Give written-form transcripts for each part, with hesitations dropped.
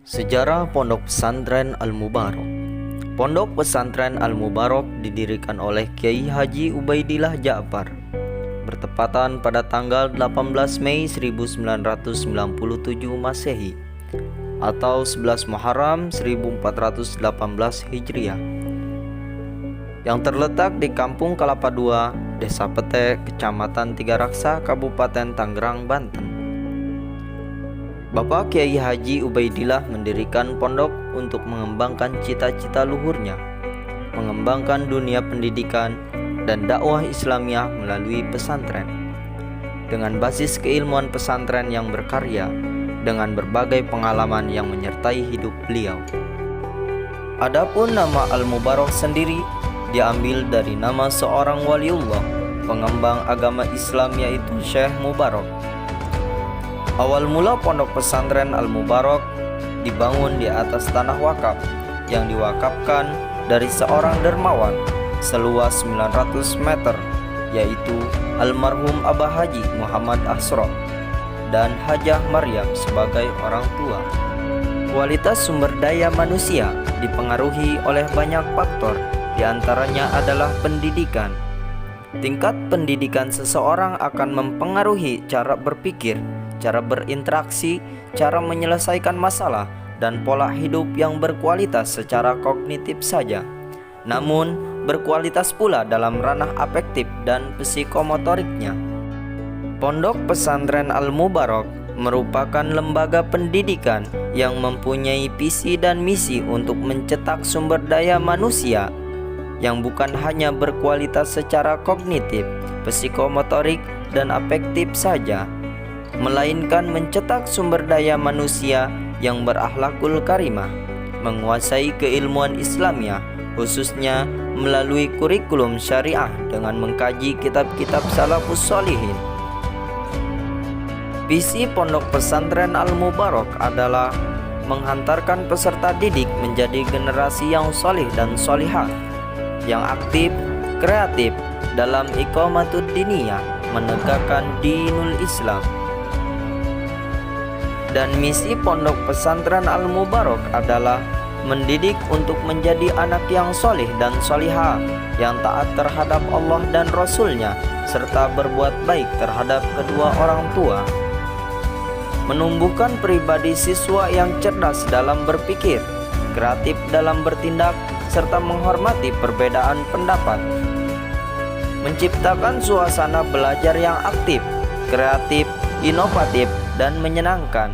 Sejarah Pondok Pesantren Al-Mubarak. Pondok Pesantren Al-Mubarak didirikan oleh Kiai Haji Ubaidillah Ja'far bertepatan pada tanggal 18 Mei 1997 Masehi atau 11 Muharram 1418 Hijriah, yang terletak di Kampung Kelapa II, Desa Pete, Kecamatan Tiga Raksa, Kabupaten Tangerang, Banten. Bapak Kiai Haji Ubaidillah mendirikan pondok untuk mengembangkan cita-cita luhurnya, mengembangkan dunia pendidikan dan dakwah Islamiyah melalui pesantren. Dengan basis keilmuan pesantren yang berkarya, dengan berbagai pengalaman yang menyertai hidup beliau. Adapun nama Al-Mubarak sendiri diambil dari nama seorang waliullah, pengembang agama Islam, yaitu Syekh Mubarak. Awal mula pondok pesantren Al-Mubarak dibangun di atas tanah wakaf yang diwakafkan dari seorang dermawan seluas 900 meter, yaitu almarhum Abah Haji Muhammad Asro dan Hajah Maryam sebagai orang tua. Kualitas sumber daya manusia dipengaruhi oleh banyak faktor, diantaranya adalah pendidikan. Tingkat pendidikan seseorang akan mempengaruhi cara berpikir, cara berinteraksi, cara menyelesaikan masalah, dan pola hidup yang berkualitas secara kognitif saja, namun berkualitas pula dalam ranah afektif dan psikomotoriknya. Pondok Pesantren Al-Mubarak merupakan lembaga pendidikan yang mempunyai visi dan misi untuk mencetak sumber daya manusia yang bukan hanya berkualitas secara kognitif, psikomotorik, dan afektif saja, melainkan mencetak sumber daya manusia yang berakhlakul karimah, menguasai keilmuan Islamiyah, khususnya melalui kurikulum syariah dengan mengkaji kitab-kitab salafus sholihin. Visi Pondok Pesantren Al-Mubarak adalah menghantarkan peserta didik menjadi generasi yang solih dan solihah, yang aktif, kreatif dalam iqamatud diniyah, menegakkan dinul Islam. Dan misi Pondok Pesantren Al-Mubarak adalah mendidik untuk menjadi anak yang solih dan solihah, yang taat terhadap Allah dan Rasul-Nya, serta berbuat baik terhadap kedua orang tua. Menumbuhkan pribadi siswa yang cerdas dalam berpikir, kreatif dalam bertindak, serta menghormati perbedaan pendapat. Menciptakan suasana belajar yang aktif, kreatif, inovatif, dan menyenangkan.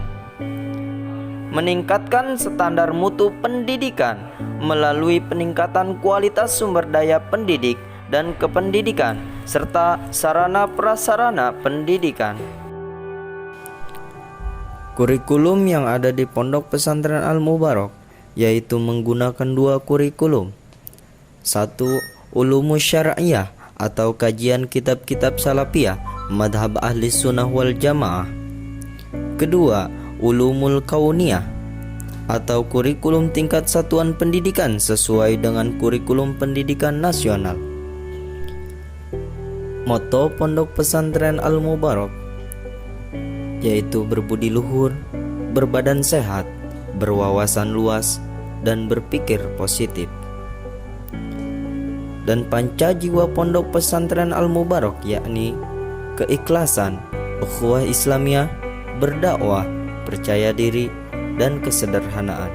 Meningkatkan standar mutu pendidikan melalui peningkatan kualitas sumber daya pendidik dan kependidikan, serta sarana prasarana pendidikan. Kurikulum yang ada di Pondok Pesantren Al-Mubarak yaitu menggunakan dua kurikulum. Satu, Ulumus Syar'iyah atau kajian kitab-kitab salafiyah madhab ahli sunnah wal jamaah. Kedua, Ulumul Kauniyah atau kurikulum tingkat satuan pendidikan sesuai dengan kurikulum pendidikan nasional. Moto Pondok Pesantren Al-Mubarak yaitu berbudi luhur, berbadan sehat, berwawasan luas, dan berpikir positif. Dan panca jiwa Pondok Pesantren Al-Mubarak yakni keikhlasan, ukhuwah Islamiyah, berdakwah, percaya diri, dan kesederhanaan.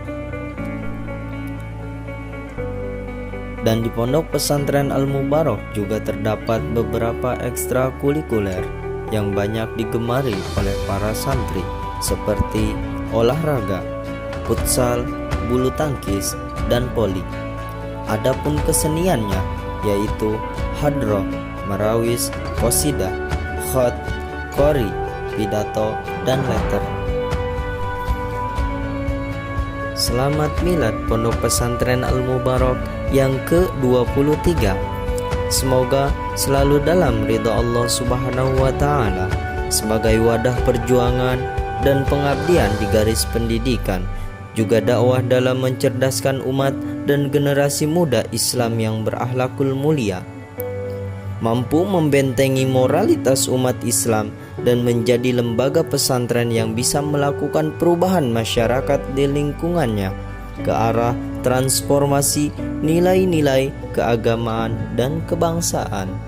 Dan di Pondok Pesantren Al-Mubarak juga terdapat beberapa ekstrakurikuler yang banyak digemari oleh para santri, seperti olahraga, futsal, bulu tangkis, dan voli. Adapun keseniannya yaitu hadroh, marawis, qasidah, khat, qori, pidato, dan letter. Selamat Milad Pondok Pesantren Al-Mubarak yang ke-23. Semoga selalu dalam ridha Allah Subhanahu wa Ta'ala sebagai wadah perjuangan dan pengabdian di garis pendidikan, juga dakwah dalam mencerdaskan umat dan generasi muda Islam yang berakhlakul mulia. mampu membentengi moralitas umat Islam dan menjadi lembaga pesantren yang bisa melakukan perubahan masyarakat di lingkungannya ke arah transformasi nilai-nilai keagamaan dan kebangsaan.